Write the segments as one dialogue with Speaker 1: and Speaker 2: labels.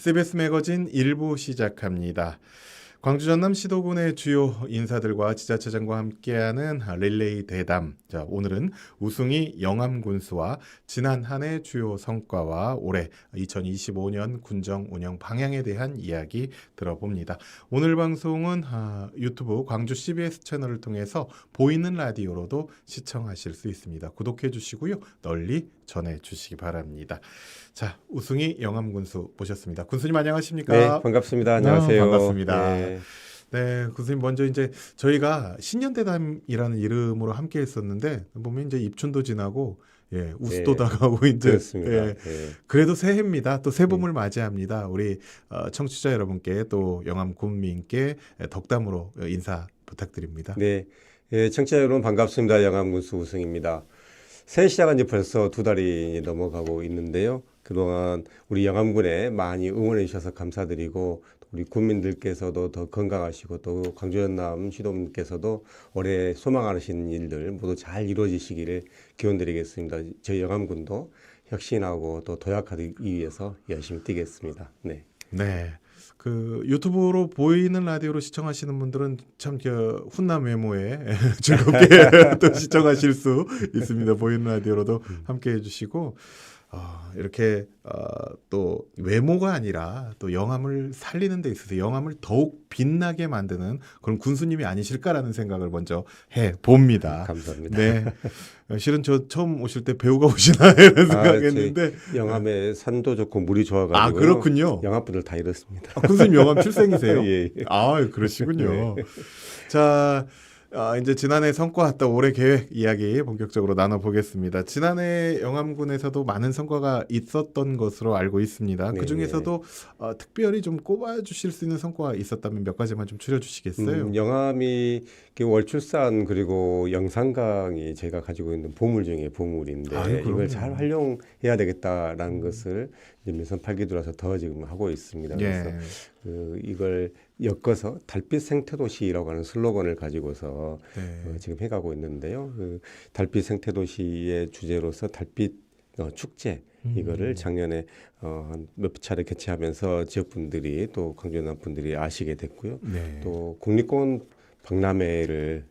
Speaker 1: CBS 매거진 1부 시작합니다. 광주 전남 시도군의 주요 인사들과 지자체장과 함께하는 릴레이 대담. 자, 오늘은 우승희 영암군수와 지난 한 해 주요 성과와 올해 2025년 군정 운영 방향에 대한 이야기 들어봅니다. 오늘 방송은 유튜브 광주 CBS 채널을 통해서 보이는 라디오로도 시청하실 수 있습니다. 구독해 주시고요. 널리 전해 주시기 바랍니다. 자, 우승희 영암군수 모셨습니다. 군수님 안녕하십니까?
Speaker 2: 네, 반갑습니다. 안녕하세요.
Speaker 1: 반갑습니다.
Speaker 2: 네.
Speaker 1: 네, 군수님 먼저 이제 저희가 신년대담이라는 이름으로 함께 했었는데 보면 이제 입춘도 지나고 우수도 다가오고 이제
Speaker 2: 그렇습니다.
Speaker 1: 그래도 새해입니다. 또 새봄을 맞이합니다. 우리 청취자 여러분께 또 영암 군민께 덕담으로 인사 부탁드립니다.
Speaker 2: 네, 청취자 여러분 반갑습니다. 영암군수 우승입니다. 새해 시작한 지 벌써 2달이 넘어가고 있는데요. 그동안 우리 영암군에 많이 응원해 주셔서 감사드리고 우리 군민들께서도 더 건강하시고 또 광주 전남 시도민께서도 올해 소망하시는 일들 모두 잘 이루어지시기를 기원드리겠습니다. 저희 영암군도 혁신하고 또 도약하기 위해서 열심히 뛰겠습니다. 네.
Speaker 1: 네. 그 유튜브로 보이는 라디오로 시청하시는 분들은 참 훈남 외모에 즐겁게 또 시청하실 수 있습니다. 보이는 라디오로도 함께 해주시고 이렇게 또 외모가 아니라 또 영암을 살리는 데 있어서 영암을 더욱 빛나게 만드는 그런 군수님이 아니실까라는 생각을 먼저 해봅니다.
Speaker 2: 감사합니다.
Speaker 1: 네. 실은 저 처음 오실 때 배우가 오시나 이런 생각했는데
Speaker 2: 영암에 산도 좋고 물이 좋아가지고
Speaker 1: 그렇군요.
Speaker 2: 영암 분들 다 이렇습니다.
Speaker 1: 군수님 영암 출생이세요?
Speaker 2: 예.
Speaker 1: 그러시군요.
Speaker 2: 네.
Speaker 1: 자, 이제 지난해 성과 또 올해 계획 이야기 본격적으로 나눠보겠습니다. 지난해 영암군에서도 많은 성과가 있었던 것으로 알고 있습니다.
Speaker 2: 네.
Speaker 1: 그 중에서도 특별히 좀 꼽아주실 수 있는 성과가 있었다면 몇 가지만 좀 추려주시겠어요?
Speaker 2: 영암이 월출산 그리고 영산강이 제가 가지고 있는 보물 중에 보물인데 이걸 잘 활용해야 되겠다라는 것을 이제 민선 8기 들어서 더 지금 하고 있습니다. 그래서 이걸 엮어서 달빛 생태도시라고 하는 슬로건을 가지고서 지금 해가고 있는데요. 그 달빛 생태도시의 주제로서 달빛 축제 이거를 작년에 몇 차례 개최하면서 지역분들이 또 광주 전남 분들이 아시게 됐고요. 또 국립공원 박람회를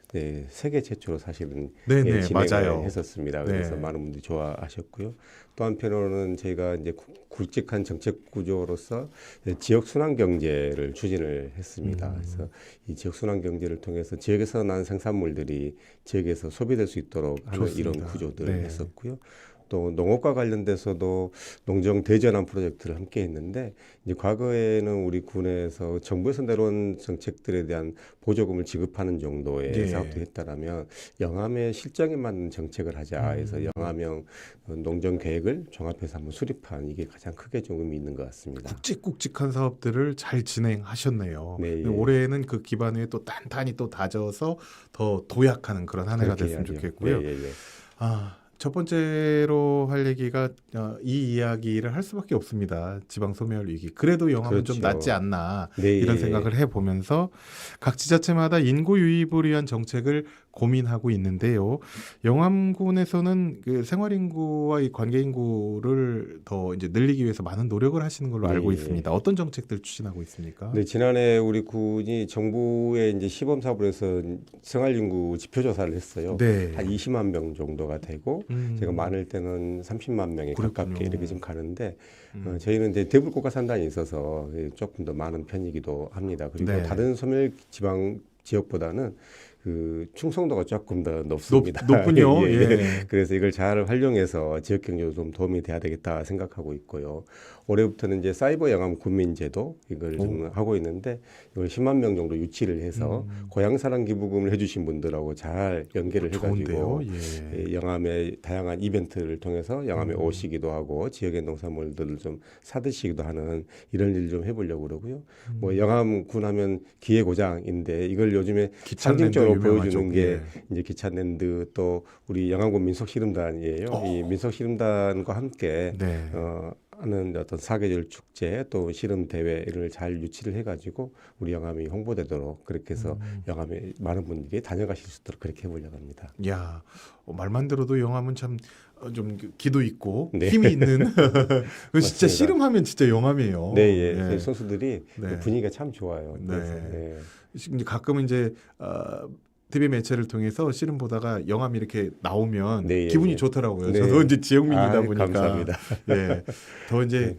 Speaker 2: 세계 최초로 사실은 진행을 했었습니다. 그래서 많은 분들이 좋아하셨고요. 또 한편으로는 저희가 이제 굵직한 정책 구조로서 지역 순환 경제를 추진을 했습니다. 그래서 이 지역 순환 경제를 통해서 지역에서 난 생산물들이 지역에서 소비될 수 있도록 하는 이런 구조들을 했었고요. 또 농업과 관련돼서도 농정 대전환 프로젝트를 함께 했는데 이제 과거에는 우리 군에서 정부에서 내려온 정책들에 대한 보조금을 지급하는 정도의 사업도 했다라면 영암의 실정에 맞는 정책을 하자 해서 영암형 농정 계획을 종합해서 한번 수립한 이게 가장 크게 좀 의미 있는 것 같습니다.
Speaker 1: 굵직굵직한 사업들을 잘 진행하셨네요. 올해는 그 기반 위에 또 단단히 또 다져서 더 도약하는 그런 한 해가 됐으면 좋겠고요. 첫 번째로 할 얘기가 이 이야기를 할 수밖에 없습니다. 지방 소멸 위기. 그래도 영암은 좀 낫지 않나 이런 생각을 해보면서 각 지자체마다 인구 유입을 위한 정책을 고민하고 있는데요. 영암군에서는 그 생활 인구와 이 관계 인구를 더 이제 늘리기 위해서 많은 노력을 하시는 걸로 알고 있습니다. 어떤 정책들 추진하고 있습니까?
Speaker 2: 네, 지난해 우리 군이 정부의 이제 시범 사업을 해서 생활 인구 지표 조사를 했어요. 한 20만 명 정도가 되고 제가 많을 때는 30만 명에 가깝게 이렇게 좀 가는데 저희는 이제 대불고가 산단이 있어서 조금 더 많은 편이기도 합니다. 그리고 다른 소멸 지방 지역보다는 그 충성도가 조금 더 높습니다.
Speaker 1: 높군요.
Speaker 2: 그래서 이걸 잘 활용해서 지역 경제도 좀 도움이 돼야 되겠다 생각하고 있고요. 올해부터는 이제 사이버 영암 군민제도 이걸 좀 하고 있는데 이걸 10만 명 정도 유치를 해서 고향사랑 기부금을 해주신 분들하고 잘 연계를 해가지고 영암의 다양한 이벤트를 통해서 영암에 오시기도 하고 지역의 농산물들을 좀 사드시기도 하는 이런 일 좀 해보려고 그러고요. 뭐 영암군 하면 기회고장인데 이걸 요즘에 상징적으로 보여주는 게 이제 기찬랜드 또 우리 영암군 민속씨름단이에요. 이 민속씨름단과 함께 하는 어떤 사계절 축제 또 씨름 대회를 잘 유치를 해가지고 우리 영암이 홍보되도록 그렇게 해서 영암에 많은 분들이 다녀가실 수 있도록 그렇게 해보려고 합니다.
Speaker 1: 말만 들어도 영암은 참 좀 기도 있고
Speaker 2: 네.
Speaker 1: 힘이 있는 그 진짜 씨름하면 진짜 영암이에요.
Speaker 2: 네, 예. 선수들이
Speaker 1: 네.
Speaker 2: 분위기가 참 좋아요.
Speaker 1: 네.
Speaker 2: 그래서, 네.
Speaker 1: 가끔은 이제 TV 매체를 통해서 씨름 보다가 영암이 이렇게 나오면
Speaker 2: 네,
Speaker 1: 기분이
Speaker 2: 예.
Speaker 1: 좋더라고요.
Speaker 2: 네.
Speaker 1: 저도 이제 지역민이다 보니까
Speaker 2: 감사합니다.
Speaker 1: 예, 더 이제
Speaker 2: 네.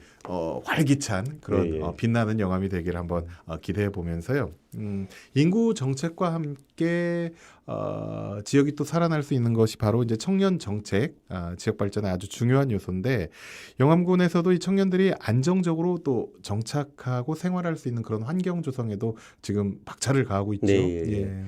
Speaker 1: 활기찬 그런
Speaker 2: 네, 예.
Speaker 1: 빛나는 영암이 되기를 한번 기대해 보면서요. 인구 정책과 함께 지역이 또 살아날 수 있는 것이 바로 이제 청년 정책, 지역 발전의 아주 중요한 요소인데 영암군에서도 이 청년들이 안정적으로 또 정착하고 생활할 수 있는 그런 환경 조성에도 지금 박차를 가하고 있죠.
Speaker 2: 네, 예.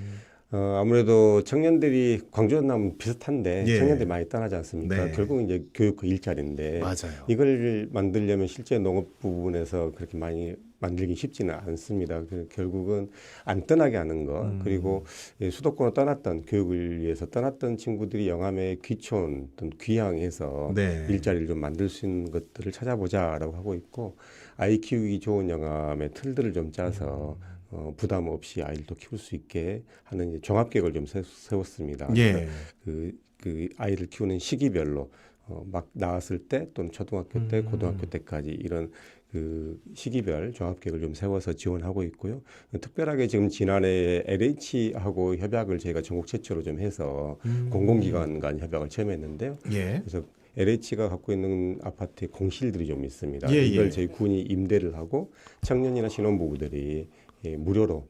Speaker 2: 아무래도 청년들이 광주 전남 비슷한데
Speaker 1: 예.
Speaker 2: 청년들이 많이 떠나지 않습니까?
Speaker 1: 네.
Speaker 2: 결국은 이제 교육과 일자리인데
Speaker 1: 맞아요.
Speaker 2: 이걸 만들려면 실제 농업 부분에서 그렇게 많이 만들기 쉽지는 않습니다. 결국은 안 떠나게 하는 것 그리고 수도권을 떠났던 교육을 위해서 떠났던 친구들이 영암의 귀촌 또는 귀향해서
Speaker 1: 네.
Speaker 2: 일자리를 좀 만들 수 있는 것들을 찾아보자라고 하고 있고 아이 키우기 좋은 영암의 틀들을 좀 짜서 부담 없이 아이를 또 키울 수 있게 하는 이제 종합계획을 좀 세웠습니다.
Speaker 1: 예.
Speaker 2: 그 아이를 키우는 시기별로 막 나왔을 때 또는 초등학교 때, 고등학교 때까지 이런 그 시기별 종합계획을 좀 세워서 지원하고 있고요. 특별하게 지금 지난해 LH하고 협약을 저희가 전국 최초로 좀 해서 공공기관 간 협약을 처음 했는데요.
Speaker 1: 예.
Speaker 2: 그래서 LH가 갖고 있는 아파트에 공실들이 좀 있습니다.
Speaker 1: 예,
Speaker 2: 이걸
Speaker 1: 예.
Speaker 2: 저희 군이 임대를 하고 청년이나 신혼부부들이 무료로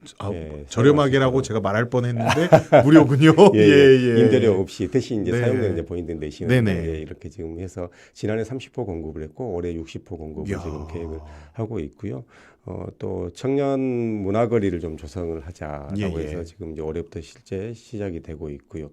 Speaker 1: 저렴하게라고 제가 말할 뻔했는데 무료군요.
Speaker 2: 예. 임대료 없이 대신 이제
Speaker 1: 네.
Speaker 2: 사용료는 이제 본인들 내시는
Speaker 1: 네네.
Speaker 2: 예, 이렇게 지금 해서 지난해 30호 공급을 했고 올해 60호 공급을
Speaker 1: 이야.
Speaker 2: 지금 계획을 하고 있고요. 또 청년 문화거리를 좀 조성을 하자라고
Speaker 1: 예, 예.
Speaker 2: 해서 지금 이제 올해부터 실제 시작이 되고 있고요.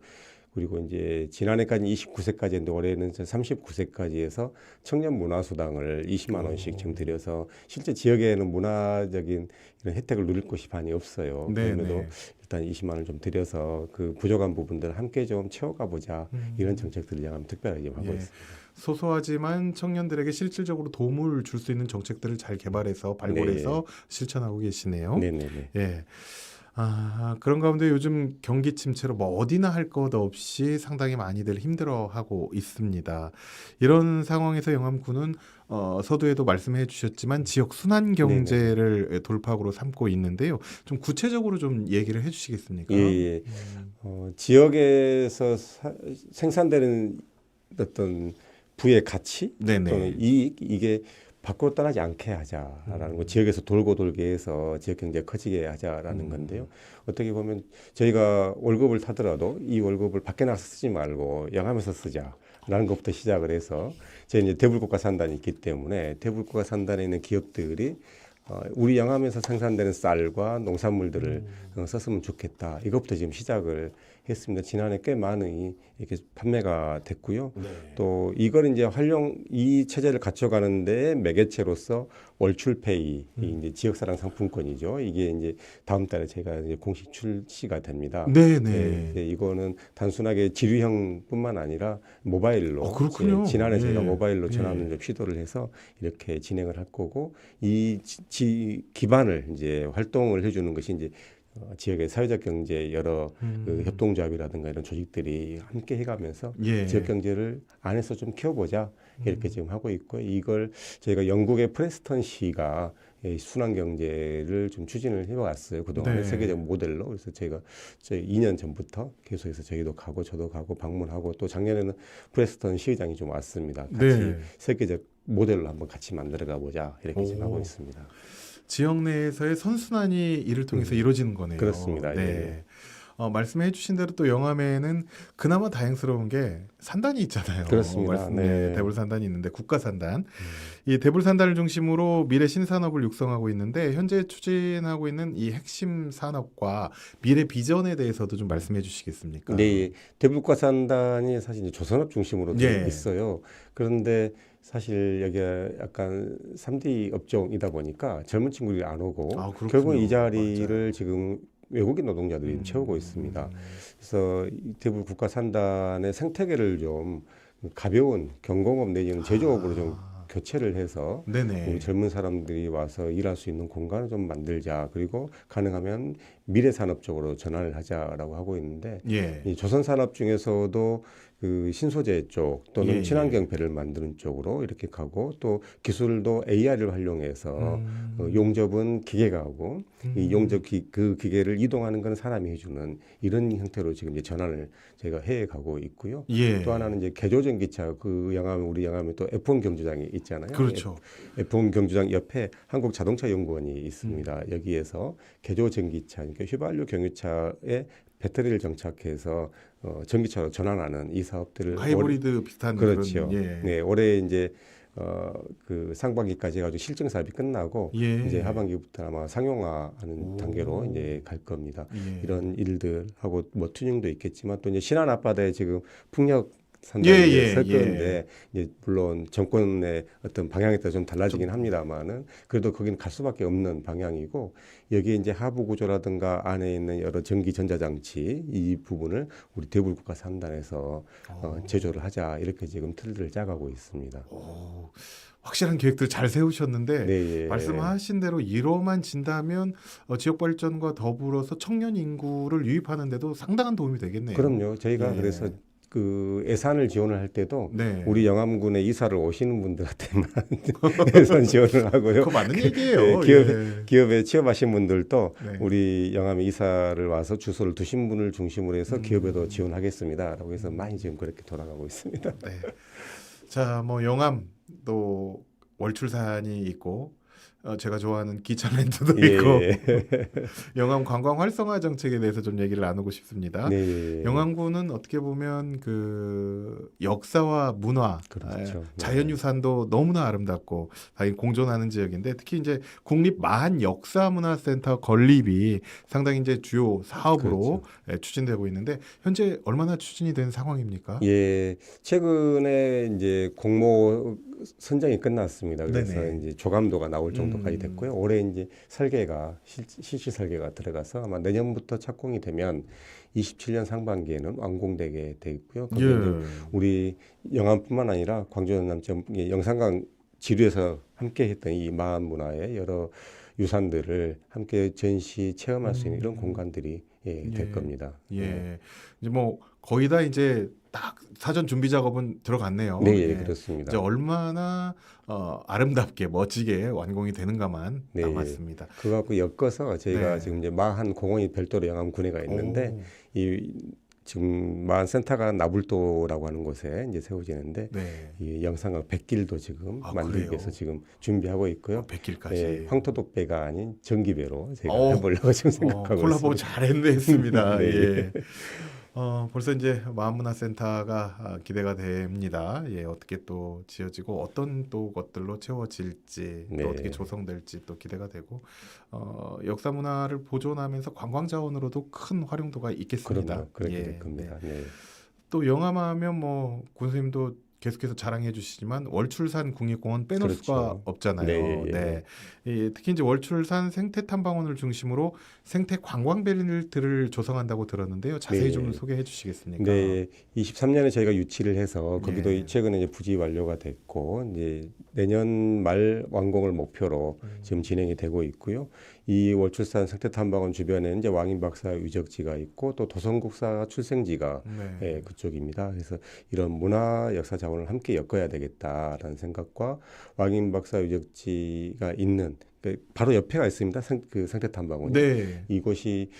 Speaker 2: 그리고 이제 지난해까지 29세까지 했는데 올해는 39세까지 해서 청년 문화수당을 20만 원씩 지금 드려서 실제 지역에는 문화적인 이런 혜택을 누릴 곳이 많이 없어요. 그럼에도 일단 20만 원을 좀 드려서 그 부족한 부분들을 함께 좀 채워가 보자 이런 정책들을 양하면 특별하게 좀 하고
Speaker 1: 예.
Speaker 2: 있습니다.
Speaker 1: 소소하지만 청년들에게 실질적으로 도움을 줄 수 있는 정책들을 잘 개발해서 발굴해서 실천하고 계시네요.
Speaker 2: 네네네.
Speaker 1: 예. 그런 가운데 요즘 경기 침체로 뭐 어디나 할 것 없이 상당히 많이들 힘들어하고 있습니다. 이런 상황에서 영암군은 서두에도 말씀해 주셨지만 지역 순환 경제를 돌파구로 삼고 있는데요. 좀 구체적으로 좀 얘기를 해주시겠습니까?
Speaker 2: 예. 지역에서 생산되는 어떤 부의 가치 또는 이익 이게 밖으로 떠나지 않게 하자라는 거, 지역에서 돌고 돌게 해서 지역 경제가 커지게 하자라는 건데요. 어떻게 보면 저희가 월급을 타더라도 이 월급을 밖에 나가서 쓰지 말고 영암에서 쓰자라는 것부터 시작을 해서 저희 이제 대불국가 산단이 있기 때문에 대불국가 산단에 있는 기업들이 우리 영암에서 생산되는 쌀과 농산물들을 썼으면 좋겠다. 이것부터 지금 시작을 했습니다. 지난해 꽤 많이 이렇게 판매가 됐고요. 또 이걸 이제 이 체제를 갖춰가는데 매개체로서 월출페이, 이제 지역사랑 상품권이죠. 이게 이제 다음 달에 제가 이제 공식 출시가 됩니다.
Speaker 1: 네네.
Speaker 2: 이거는 단순하게 지류형뿐만 아니라 모바일로.
Speaker 1: 그렇군요.
Speaker 2: 지난해 제가 모바일로 전환을 좀 시도를 해서 이렇게 진행을 할 거고 이 기반을 이제 활동을 해주는 것이 이제 지역의 사회적 경제 여러 그 협동조합이라든가 이런 조직들이 함께 해가면서 지역 경제를 안에서 좀 키워보자 이렇게 지금 하고 있고 이걸 저희가 영국의 프레스턴 시가 순환 경제를 좀 추진을 해왔어요. 그동안 세계적 모델로. 그래서 저희 2년 전부터 계속해서 저희도 가고 저도 가고 방문하고 또 작년에는 프레스턴 시의장이 좀 왔습니다. 같이 세계적 모델로 한번 같이 만들어가 보자 이렇게 지금 하고 있습니다.
Speaker 1: 지역 내에서의 선순환이 이를 통해서 이루어지는 거네요.
Speaker 2: 그렇습니다.
Speaker 1: 네. 말씀해 주신 대로 또 영암에는 그나마 다행스러운 게 산단이 있잖아요.
Speaker 2: 그렇습니다.
Speaker 1: 대불산단이 있는데 국가산단. 이 대불산단을 중심으로 미래 신산업을 육성하고 있는데 현재 추진하고 있는 이 핵심 산업과 미래 비전에 대해서도 좀 말씀해 주시겠습니까?
Speaker 2: 네. 대불국가산단이 사실 이제 조선업 중심으로 있어요. 그런데 사실 여기가 약간 3D 업종이다 보니까 젊은 친구들이 안 오고 결국 이 자리를 지금 외국인 노동자들이 채우고 있습니다. 그래서 대불 국가산단의 생태계를 좀 가벼운 경공업 내지는 제조업으로 좀 교체를 해서 우리 젊은 사람들이 와서 일할 수 있는 공간을 좀 만들자. 그리고 가능하면 미래 산업 쪽으로 전환을 하자라고 하고 있는데 이 조선 산업 중에서도 그 신소재 쪽 또는
Speaker 1: 예,
Speaker 2: 친환경 배를 만드는 쪽으로 이렇게 가고 또 기술도 AI를 활용해서 용접은 기계가 하고 이 용접 그 기계를 이동하는 건 사람이 해주는 이런 형태로 지금 이제 전환을 저희가 해 가고 있고요.
Speaker 1: 예.
Speaker 2: 또 하나는 이제 개조전기차 그 영암 우리 영암에 또 F1 경주장이 있잖아요.
Speaker 1: 그렇죠.
Speaker 2: F1 경주장 옆에 한국자동차연구원이 있습니다. 여기에서 개조전기차, 그러니까 휘발유 경유차에 배터리를 정착해서 전기차로 전환하는 이 사업들을
Speaker 1: 하이브리드 비슷한
Speaker 2: 그렇죠.
Speaker 1: 그런, 예.
Speaker 2: 네, 올해 이제 그 상반기까지 해가지고 실증 사업이 끝나고
Speaker 1: 예.
Speaker 2: 이제 하반기부터 아마 상용화하는 단계로 이제 갈 겁니다.
Speaker 1: 예.
Speaker 2: 이런 일들하고 뭐 튜닝도 있겠지만 또 이제 신안 앞바다에 지금 풍력 산다는
Speaker 1: 예,
Speaker 2: 설
Speaker 1: 예.
Speaker 2: 건데 이제 물론 정권의 어떤 방향에 따라 좀 달라지긴 합니다만은 그래도 거기는 갈 수밖에 없는 방향이고 여기에 이제 하부 구조라든가 안에 있는 여러 전기 전자장치 이 부분을 우리 대불국가 3단에서 제조를 하자 이렇게 지금 틀을 짜가고 있습니다.
Speaker 1: 오, 확실한 계획들 잘 세우셨는데
Speaker 2: 네, 예.
Speaker 1: 말씀하신 대로 이로만 진다면 지역 발전과 더불어서 청년 인구를 유입하는 데도 상당한 도움이 되겠네요.
Speaker 2: 그럼요. 저희가
Speaker 1: 예.
Speaker 2: 그래서 그 예산을 지원을 할 때도
Speaker 1: 네.
Speaker 2: 우리 영암군에 이사를 오시는 분들한테만 예산 지원을 하고요.
Speaker 1: 그거 맞는 얘기예요.
Speaker 2: 네, 기업에 취업하신 분들도
Speaker 1: 네.
Speaker 2: 우리 영암에 이사를 와서 주소를 두신 분을 중심으로 해서 기업에도 지원하겠습니다라고 해서 많이 지금 그렇게 돌아가고 있습니다.
Speaker 1: 네. 자, 뭐 영암 또 월출산이 있고 제가 좋아하는 기차랜드도 있고
Speaker 2: 예.
Speaker 1: 영암 관광 활성화 정책에 대해서 좀 얘기를 나누고 싶습니다.
Speaker 2: 네.
Speaker 1: 영암군은 어떻게 보면 그 역사와 문화,
Speaker 2: 그렇죠.
Speaker 1: 자연유산도 너무나 아름답고 다행히 공존하는 지역인데 특히 이제 국립 마한 역사문화센터 건립이 상당히 이제 주요 사업으로
Speaker 2: 그렇죠.
Speaker 1: 추진되고 있는데 현재 얼마나 추진이 된 상황입니까?
Speaker 2: 예, 최근에 이제 공모 선정이 끝났습니다. 그래서
Speaker 1: 네네.
Speaker 2: 이제 조감도가 나올 정도까지 됐고요. 올해 이제 설계가 실시 설계가 들어가서 아마 내년부터 착공이 되면 27년 상반기에는 완공되게 돼 있고요. 거기에
Speaker 1: 예.
Speaker 2: 이제 우리 영암뿐만 아니라 광주 남쪽 영산강 지류에서 함께 했던 이 마한 문화의 여러 유산들을 함께 전시 체험할 수 있는 이런 공간들이 될 겁니다.
Speaker 1: 예. 이제 뭐 거의 다 이제 딱 사전 준비 작업은 들어갔네요.
Speaker 2: 네, 예, 그렇습니다.
Speaker 1: 이제 얼마나 아름답게 멋지게 완공이 되는가만
Speaker 2: 네,
Speaker 1: 남았습니다.
Speaker 2: 그거 갖고 엮어서 저희가
Speaker 1: 네.
Speaker 2: 지금 이제 마한 공원이 별도로 영암군에가 있는데
Speaker 1: 오.
Speaker 2: 이 지금 마한 센터가 나불도라고 하는 곳에 이제 세워지는데
Speaker 1: 네.
Speaker 2: 이 영산강 백길도 지금 만들기
Speaker 1: 그래요?
Speaker 2: 위해서 지금 준비하고 있고요.
Speaker 1: 100길까지.
Speaker 2: 예, 황토독배가 아닌 전기배로 제가
Speaker 1: 오.
Speaker 2: 해보려고 지금 생각하고
Speaker 1: 콜라보
Speaker 2: 있습니다.
Speaker 1: 잘했네 했습니다.
Speaker 2: 네.
Speaker 1: 예. 벌써 이제 마한문화센터가 기대가 됩니다. 예, 어떻게 또 지어지고 어떤 또 것들로 채워질지
Speaker 2: 네.
Speaker 1: 또 어떻게 조성될지 또 기대가 되고 역사 문화를 보존하면서 관광 자원으로도 큰 활용도가 있겠습니다.
Speaker 2: 그럼요, 그렇게
Speaker 1: 예,
Speaker 2: 될 겁니다. 네.
Speaker 1: 또 영암하면 뭐 군수님도 계속해서 자랑해 주시지만 월출산 국립공원 빼놓을
Speaker 2: 그렇죠.
Speaker 1: 수가 없잖아요.
Speaker 2: 네, 예,
Speaker 1: 네. 예, 특히 이제 월출산 생태탐방원을 중심으로 생태 관광벨트를 조성한다고 들었는데요. 자세히
Speaker 2: 네.
Speaker 1: 좀 소개해 주시겠습니까?
Speaker 2: 네, 23년에 저희가 유치를 해서 거기도
Speaker 1: 예.
Speaker 2: 최근에 이제 부지 완료가 됐고 이제 내년 말 완공을 목표로 지금 진행이 되고 있고요. 이 월출산 생태탐방원 주변에는 이제 왕인박사 유적지가 있고 또 도성국사 출생지가
Speaker 1: 네.
Speaker 2: 예, 그쪽입니다. 그래서 이런 문화 역사 자원을 함께 엮어야 되겠다라는 생각과 왕인박사 유적지가 있는 바로 옆에가 있습니다. 그 생태탐방원이.
Speaker 1: 네.
Speaker 2: 이곳이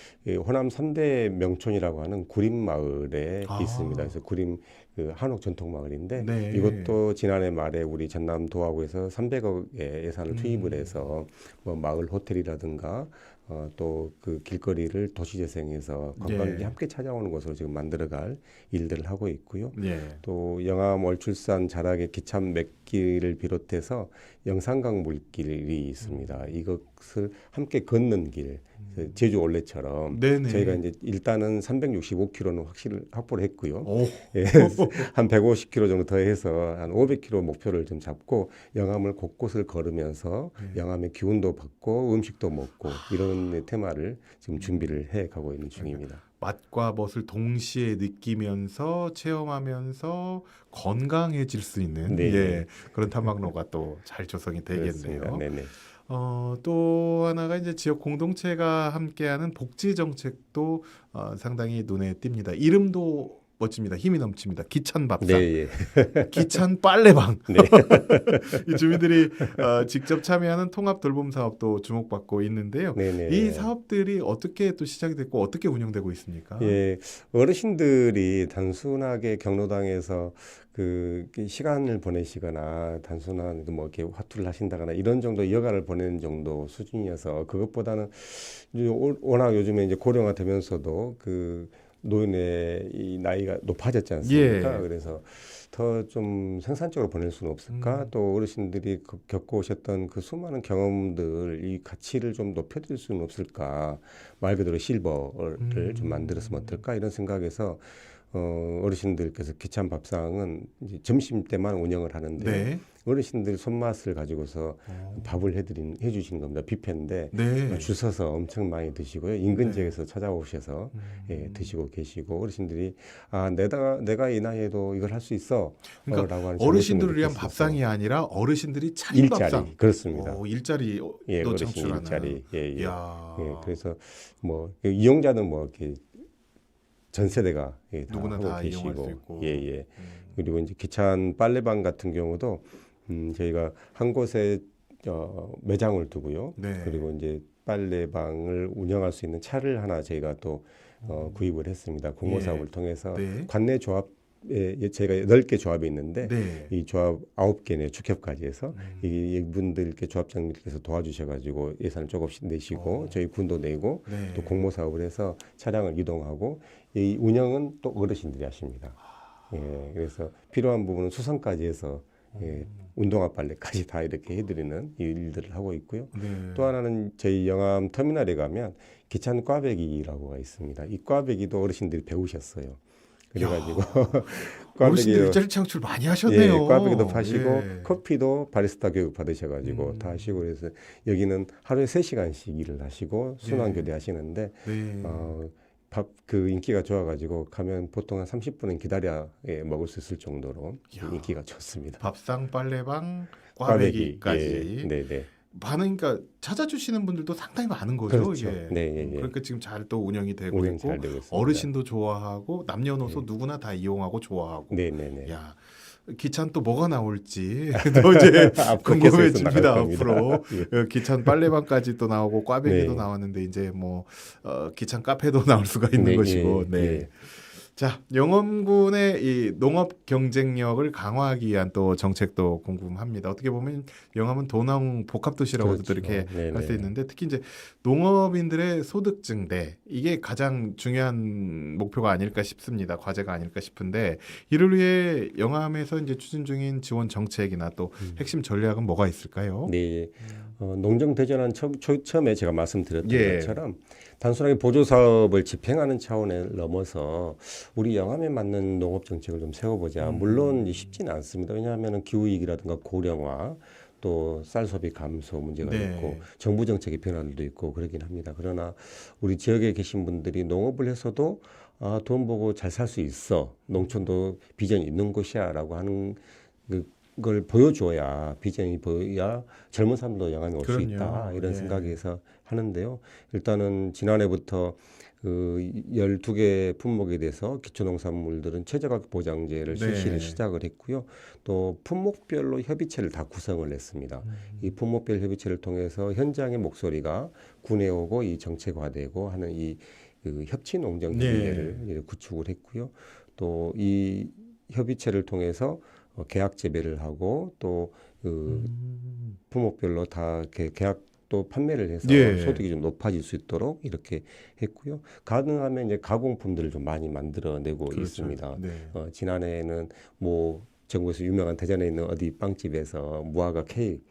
Speaker 2: 호남 3대 명촌이라고 하는 구림마을에
Speaker 1: 아.
Speaker 2: 있습니다. 그래서 구림 그 한옥 전통마을인데
Speaker 1: 네.
Speaker 2: 이것도 지난해 말에 우리 전남 도하구에서 300억의 예산을 투입을 해서 뭐 마을 호텔이라든가 또 그 길거리를 도시재생해서 관광객이
Speaker 1: 예.
Speaker 2: 함께 찾아오는 곳으로 지금 만들어갈 일들을 하고 있고요.
Speaker 1: 예.
Speaker 2: 또 영암 월출산 자락의 기참 맥길을 비롯해서 영산강 물길이 있습니다. 이것을 함께 걷는 길, 제주 올레처럼
Speaker 1: 네네.
Speaker 2: 저희가 이제 일단은 365km는 확보를 했고요.
Speaker 1: 오.
Speaker 2: 예, 한 150km 정도 더 해서 한 500km 목표를 좀 잡고 영암을 곳곳을 걸으면서 영암의 기운도 받고 음식도 먹고 이런 테마를 지금 준비를 해 가고 있는 중입니다.
Speaker 1: 맛과 멋을 동시에 느끼면서 체험하면서 건강해질 수 있는
Speaker 2: 네.
Speaker 1: 예, 그런 탐방로가 또 잘 조성이 되겠네요.
Speaker 2: 그렇습니다. 네네.
Speaker 1: 또 하나가 이제 지역 공동체가 함께하는 복지 정책도 상당히 눈에 띕니다. 이름도 멋집니다. 힘이 넘칩니다. 기찬 밥상,
Speaker 2: 네, 예.
Speaker 1: 기찬 빨래방.
Speaker 2: 네.
Speaker 1: 이 주민들이 직접 참여하는 통합 돌봄 사업도 주목받고 있는데요.
Speaker 2: 네네.
Speaker 1: 이 사업들이 어떻게 또 시작이 됐고 어떻게 운영되고 있습니까?
Speaker 2: 예, 어르신들이 단순하게 경로당에서 그 시간을 보내시거나 단순한 뭐 이렇게 화투를 하신다거나 이런 정도 여가를 보내는 정도 수준이어서 그것보다는 이제 워낙 요즘에 이제 고령화 되면서도 그 노인의 이 나이가 높아졌지 않습니까?
Speaker 1: 예.
Speaker 2: 그래서 더 좀 생산적으로 보낼 수는 없을까? 또 어르신들이 겪어오셨던 그 수많은 경험들, 이 가치를 좀 높여드릴 수는 없을까? 말 그대로 실버를 좀 만들었으면 어떨까? 이런 생각에서 어르신들께서 기찬 밥상은 이제 점심 때만 운영을 하는데
Speaker 1: 네.
Speaker 2: 어르신들 손맛을 가지고서 밥을 해주신 겁니다. 뷔페인데
Speaker 1: 네.
Speaker 2: 줄 서서 엄청 많이 드시고요. 인근 지역에서 찾아오셔서 예, 드시고 계시고 어르신들이 아 내가 이 나이에도 이걸 할 수 있어.
Speaker 1: 그러니까
Speaker 2: 라고 하는
Speaker 1: 어르신들을 위한
Speaker 2: 자부심을 느낄 수
Speaker 1: 밥상이
Speaker 2: 있어요.
Speaker 1: 아니라 어르신들이 차린
Speaker 2: 일자리
Speaker 1: 밥상.
Speaker 2: 그렇습니다.
Speaker 1: 일자리도
Speaker 2: 예, 어르신
Speaker 1: 창출하는.
Speaker 2: 일자리. 예, 예.
Speaker 1: 이야.
Speaker 2: 예, 그래서 뭐 이용자는 뭐 이렇게 전 세대가 예, 다
Speaker 1: 누구나
Speaker 2: 하고
Speaker 1: 다 이용할
Speaker 2: 계시고
Speaker 1: 수 있고.
Speaker 2: 예, 예. 그리고 이제 기찬 빨래방 같은 경우도 저희가 한 곳에 매장을 두고요.
Speaker 1: 네.
Speaker 2: 그리고 이제 빨래방을 운영할 수 있는 차를 하나 저희가 또 구입을 했습니다. 공모사업을
Speaker 1: 예.
Speaker 2: 통해서
Speaker 1: 네.
Speaker 2: 관내 조합에 저희가 8개 조합이 있는데
Speaker 1: 네.
Speaker 2: 이 조합 9개네 축협까지 해서 이분들께 조합장님께서 도와주셔가지고 예산을 조금씩 내시고 저희 군도 내고
Speaker 1: 네.
Speaker 2: 또 공모사업을 해서 차량을 이동하고 이 운영은 또 어르신들이 하십니다. 예, 그래서 필요한 부분은 수선까지 해서 예, 운동화 빨래까지 다 이렇게 해드리는 이 일들을 하고 있고요.
Speaker 1: 네.
Speaker 2: 또 하나는 저희 영암 터미널에 가면 기찬 꽈배기라고가 있습니다. 이 꽈배기도 어르신들이 배우셨어요. 그래가지고
Speaker 1: 어르신들
Speaker 2: 꽈배기도
Speaker 1: 일자리 창출 많이 하셨네요.
Speaker 2: 예, 꽈배기도 파시고
Speaker 1: 예.
Speaker 2: 커피도 바리스타 교육 받으셔가지고 다 하시고 그래서 여기는 하루에 3시간씩 일을 하시고 순환교대 하시는데
Speaker 1: 네.
Speaker 2: 밥 그 인기가 좋아가지고 가면 보통 한 30분은 기다려 먹을 수 있을 정도로 인기가 좋습니다.
Speaker 1: 밥상, 빨래방,
Speaker 2: 꽈배기.
Speaker 1: 꽈배기까지.
Speaker 2: 예, 네네.
Speaker 1: 많은 그러니까 찾아주시는 분들도 상당히 많은 거죠.
Speaker 2: 그렇죠.
Speaker 1: 이게.
Speaker 2: 네, 예, 예.
Speaker 1: 그러니까 지금 잘 또 운영이 되고
Speaker 2: 운영
Speaker 1: 있고
Speaker 2: 잘 되고 있습니다.
Speaker 1: 어르신도 좋아하고 남녀노소 누구나 다 이용하고 좋아하고.
Speaker 2: 네네네.
Speaker 1: 야, 기찬 또 뭐가 나올지 또 이제 궁금해집니다.
Speaker 2: 나갈
Speaker 1: 앞으로
Speaker 2: 예.
Speaker 1: 기찬 빨래방까지 또 나오고 꽈배기도
Speaker 2: 네.
Speaker 1: 나왔는데 이제 뭐 기찬 카페도 나올 수가 있는
Speaker 2: 네,
Speaker 1: 것이고.
Speaker 2: 예,
Speaker 1: 네.
Speaker 2: 예.
Speaker 1: 자, 영암군의 이 농업 경쟁력을 강화하기 위한 또 정책도 궁금합니다. 어떻게 보면 영암은 도농 복합도시라고도
Speaker 2: 그렇죠.
Speaker 1: 이렇게
Speaker 2: 네네.
Speaker 1: 할 수 있는데 특히 이제 농업인들의 소득 증대 이게 가장 중요한 목표가 아닐까 싶습니다. 과제가 아닐까 싶은데 이를 위해 영암에서 이제 추진 중인 지원 정책이나 또 핵심 전략은 뭐가 있을까요?
Speaker 2: 네. 농정 대전환 처음에 제가 말씀드렸던
Speaker 1: 예.
Speaker 2: 것처럼 단순하게 보조 사업을 집행하는 차원에 넘어서 우리 영암에 맞는 농업 정책을 좀 세워보자. 물론 쉽지는 않습니다. 왜냐하면 기후 위기라든가 고령화 또 쌀 소비 감소 문제가
Speaker 1: 네.
Speaker 2: 있고 정부 정책의 변화들도 있고 그러긴 합니다. 그러나 우리 지역에 계신 분들이 농업을 해서도 돈 보고 잘 살 수 있어. 농촌도 비전이 있는 곳이야라고 하는 그걸 보여줘야 비전이 보여야 젊은 사람도 영암에 올 수
Speaker 1: 그럼요.
Speaker 2: 있다 이런
Speaker 1: 예.
Speaker 2: 생각에서 하는데요. 일단은 지난해부터 그 12개 품목에 대해서 기초농산물들은 최저가격 보장제를
Speaker 1: 네.
Speaker 2: 실시를 시작을 했고요. 또 품목별로 협의체를 다 구성을 했습니다. 이 품목별 협의체를 통해서 현장의 목소리가 군에 오고 이 정책화되고 하는 이 그 협치 농정 협의회를 구축을 했고요. 또 이 협의체를 통해서 계약 재배를 하고 또 그 품목별로 다 계약도 판매를 해서
Speaker 1: 예.
Speaker 2: 소득이 좀 높아질 수 있도록 이렇게 했고요. 가능하면 이제 가공품들을 좀 많이 만들어내고
Speaker 1: 그렇죠.
Speaker 2: 있습니다.
Speaker 1: 네.
Speaker 2: 지난해에는 뭐 전국에서 유명한 대전에 있는 어디 빵집에서 무화과 케이크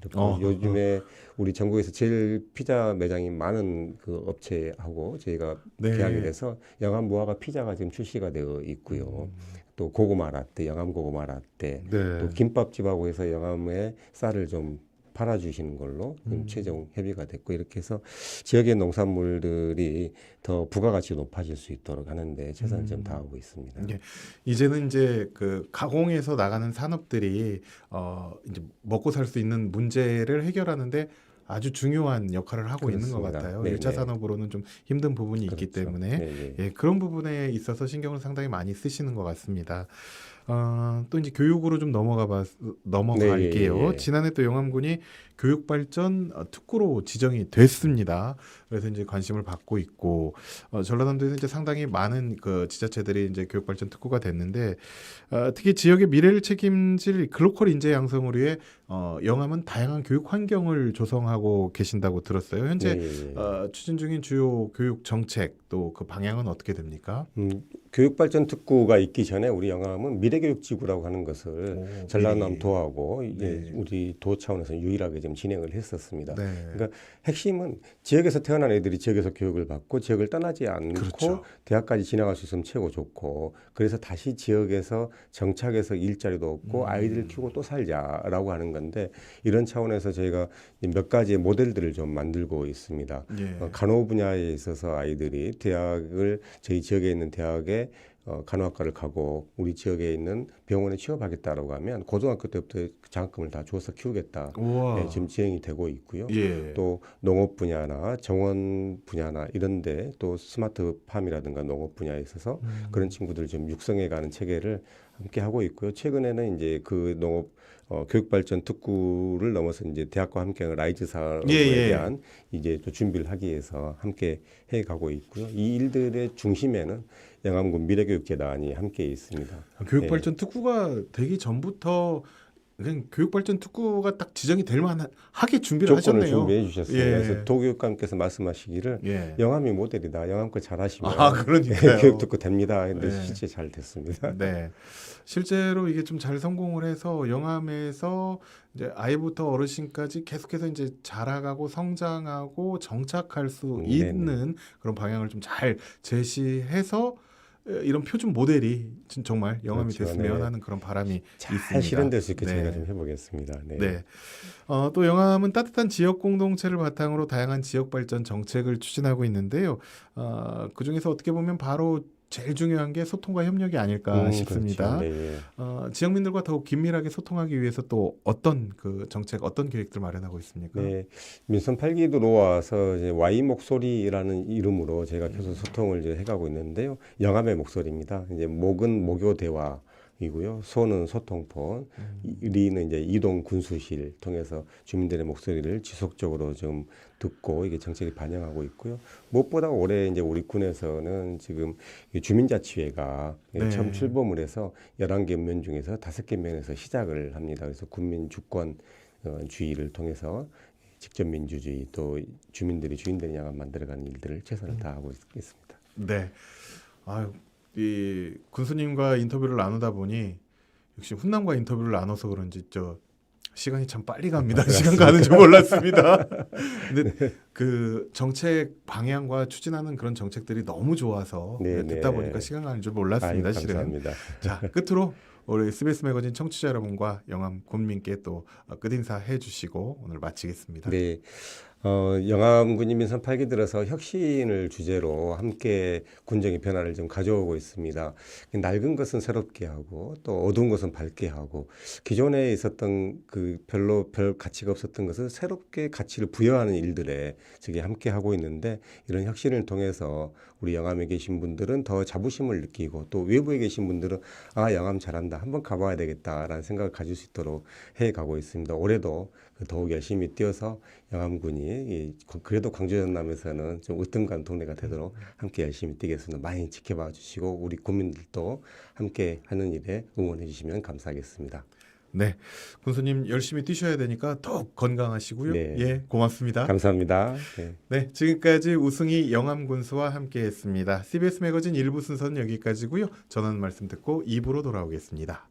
Speaker 2: 이렇게 요즘에 우리 전국에서 제일 피자 매장이 많은 그 업체하고 저희가
Speaker 1: 네.
Speaker 2: 계약이 돼서 영암 무화과 피자가 지금 출시가 되어 있고요. 또 고구마 라떼, 영암 고구마 라떼,
Speaker 1: 네.
Speaker 2: 또 김밥집하고 해서 영암에 쌀을 좀 팔아주시는 걸로 최종 협의가 됐고 이렇게 해서 지역의 농산물들이 더 부가가치가 높아질 수 있도록 하는데 최선을 좀 다하고 있습니다.
Speaker 1: 예. 이제는 이제 그 가공해서 나가는 산업들이 이제 먹고 살 수 있는 문제를 해결하는데 아주 중요한 역할을 하고 있는 것
Speaker 2: 그렇습니다.
Speaker 1: 같아요.
Speaker 2: 네네.
Speaker 1: 1차 산업으로는 좀 힘든 부분이 있기
Speaker 2: 그렇죠.
Speaker 1: 때문에
Speaker 2: 네네.
Speaker 1: 예, 그런 부분에 있어서 신경을 상당히 많이 쓰시는 것 같습니다. 또 이제 교육으로 좀 넘어갈게요.
Speaker 2: 네, 예, 예.
Speaker 1: 지난해 또 영암군이 교육발전 특구로 지정이 됐습니다. 그래서 이제 관심을 받고 있고 전라남도에서 이제 상당히 많은 그 지자체들이 이제 교육발전 특구가 됐는데 특히 지역의 미래를 책임질 글로컬 인재 양성을 위해 영암은 다양한 교육 환경을 조성하고 계신다고 들었어요. 현재
Speaker 2: 네, 예, 예.
Speaker 1: 추진 중인 주요 교육 정책 또 그 방향은 어떻게 됩니까?
Speaker 2: 교육발전 특구가 있기 전에 우리 영암은 미래교육지구라고 하는 것을
Speaker 1: 오,
Speaker 2: 전라남도하고 이제
Speaker 1: 네.
Speaker 2: 우리 도 차원에서 유일하게 지금 진행을 했었습니다.
Speaker 1: 네.
Speaker 2: 그러니까 핵심은 지역에서 태어난 애들이 지역에서 교육을 받고 지역을 떠나지 않고
Speaker 1: 그렇죠.
Speaker 2: 대학까지 진학할 수 있으면 최고 좋고 그래서 다시 지역에서 정착해서 일자리도 얻고 아이들을 키우고 또 살자라고 하는 건데 이런 차원에서 저희가 몇 가지의 모델들을 좀 만들고 있습니다.
Speaker 1: 예.
Speaker 2: 간호 분야에 있어서 아이들이 대학을 저희 지역에 있는 대학에 간호학과를 가고 우리 지역에 있는 병원에 취업하겠다라고 하면 고등학교 때부터 장학금을 다 줘서 키우겠다.
Speaker 1: 우와.
Speaker 2: 네, 지금 진행이 되고 있고요.
Speaker 1: 예.
Speaker 2: 또 농업 분야나 정원 분야나 이런데 또 스마트팜이라든가 농업 분야에 있어서 그런 친구들 좀 육성해가는 체계를 함께 하고 있고요. 최근에는 이제 그 농업 교육발전 특구를 넘어서 이제 대학과 함께하는 라이즈 사업에
Speaker 1: 예.
Speaker 2: 대한 이제 또 준비를 하기 위해서 함께 해가고 있고요. 이 일들의 중심에는 영암군 미래교육재단이 함께 있습니다.
Speaker 1: 교육발전 특구가 되기 전부터 그냥 교육발전 특구가 딱 지정이 될 만하게 준비를
Speaker 2: 조건을
Speaker 1: 하셨네요.
Speaker 2: 준비해 주셨어요.
Speaker 1: 예.
Speaker 2: 그래서 도교육감께서 말씀하시기를
Speaker 1: 예.
Speaker 2: 영암이 모델이다. 영암 거 잘하시면
Speaker 1: 그러니까요.
Speaker 2: 교육 특구 됩니다. 근데
Speaker 1: 네.
Speaker 2: 실제 잘 됐습니다.
Speaker 1: 네. 실제로 이게 좀 잘 성공을 해서 영암에서 이제 아이부터 어르신까지 계속해서 이제 자라가고 성장하고 정착할 수 있는 그런 방향을 좀 잘 제시해서 이런 표준 모델이 정말 영암이
Speaker 2: 그렇죠.
Speaker 1: 됐으면
Speaker 2: 네.
Speaker 1: 하는 그런 바람이
Speaker 2: 잘
Speaker 1: 있습니다.
Speaker 2: 실현될 수 있게
Speaker 1: 네.
Speaker 2: 제가 좀 해보겠습니다. 네.
Speaker 1: 네. 또 영암은 따뜻한 지역 공동체를 바탕으로 다양한 지역 발전 정책을 추진하고 있는데요. 그 중에서 어떻게 보면 바로 제일 중요한 게 소통과 협력이 아닐까 싶습니다.
Speaker 2: 그렇죠. 네.
Speaker 1: 지역민들과 더욱 긴밀하게 소통하기 위해서 또 어떤 그 정책, 어떤 계획들 마련하고 있습니까?
Speaker 2: 네, 민선 8기도 놓아서 이제 Y 목소리라는 이름으로 제가 계속 소통을 이제 해가고 있는데요. 영암의 목소리입니다. 이제 목은 모교 대화이고요, 소는 소통폰, 리는 이제 이동 군수실 통해서 주민들의 목소리를 지속적으로 좀 듣고 이게 정책이 반영하고 있고요. 무엇보다 올해 이제 우리 군에서는 지금 이 주민자치회가
Speaker 1: 네.
Speaker 2: 처음 출범을 해서 11개 면 중에서 5개 면에서 시작을 합니다. 그래서 국민 주권 주의를 통해서 직접 민주주의 또 주민들이 주인들이 향한 만들어가는 일들을 최선을 다하고 있습니다.
Speaker 1: 네. 아유, 이 군수님과 인터뷰를 나누다 보니 역시 훈남과 인터뷰를 나눠서 그런지 시간이 참 빨리 갑니다. 시간 가는 줄 몰랐습니다. 근데 그 정책 방향과 추진하는 그런 정책들이 너무 좋아서 듣다 보니까 시간 가는 줄 몰랐습니다. 실은.
Speaker 2: 감사합니다.
Speaker 1: 자, 끝으로 우리 SBS 매거진 청취자 여러분과 영암 군민께 또 끝인사 해주시고 오늘 마치겠습니다.
Speaker 2: 네. 영암군이 민선 8기 들어서 혁신을 주제로 함께 군정의 변화를 좀 가져오고 있습니다. 낡은 것은 새롭게 하고 또 어두운 것은 밝게 하고 기존에 있었던 그 별 가치가 없었던 것을 새롭게 가치를 부여하는 일들에 저기 함께 하고 있는데 이런 혁신을 통해서 우리 영암에 계신 분들은 더 자부심을 느끼고 또 외부에 계신 분들은 영암 잘한다. 한번 가봐야 되겠다라는 생각을 가질 수 있도록 해가고 있습니다. 올해도 더욱 열심히 뛰어서 영암군이 그래도 광주 전남에서는 좀 으뜸간 동네가 되도록 함께 열심히 뛰겠습니다. 많이 지켜봐 주시고 우리 국민들도 함께 하는 일에 응원해 주시면 감사하겠습니다.
Speaker 1: 네, 군수님 열심히 뛰셔야 되니까 더욱 건강하시고요.
Speaker 2: 네.
Speaker 1: 예, 고맙습니다.
Speaker 2: 감사합니다.
Speaker 1: 네, 지금까지 우승희 영암군수와 함께했습니다. CBS 매거진 1부 순서는 여기까지고요. 전하는 말씀 듣고 2부로 돌아오겠습니다.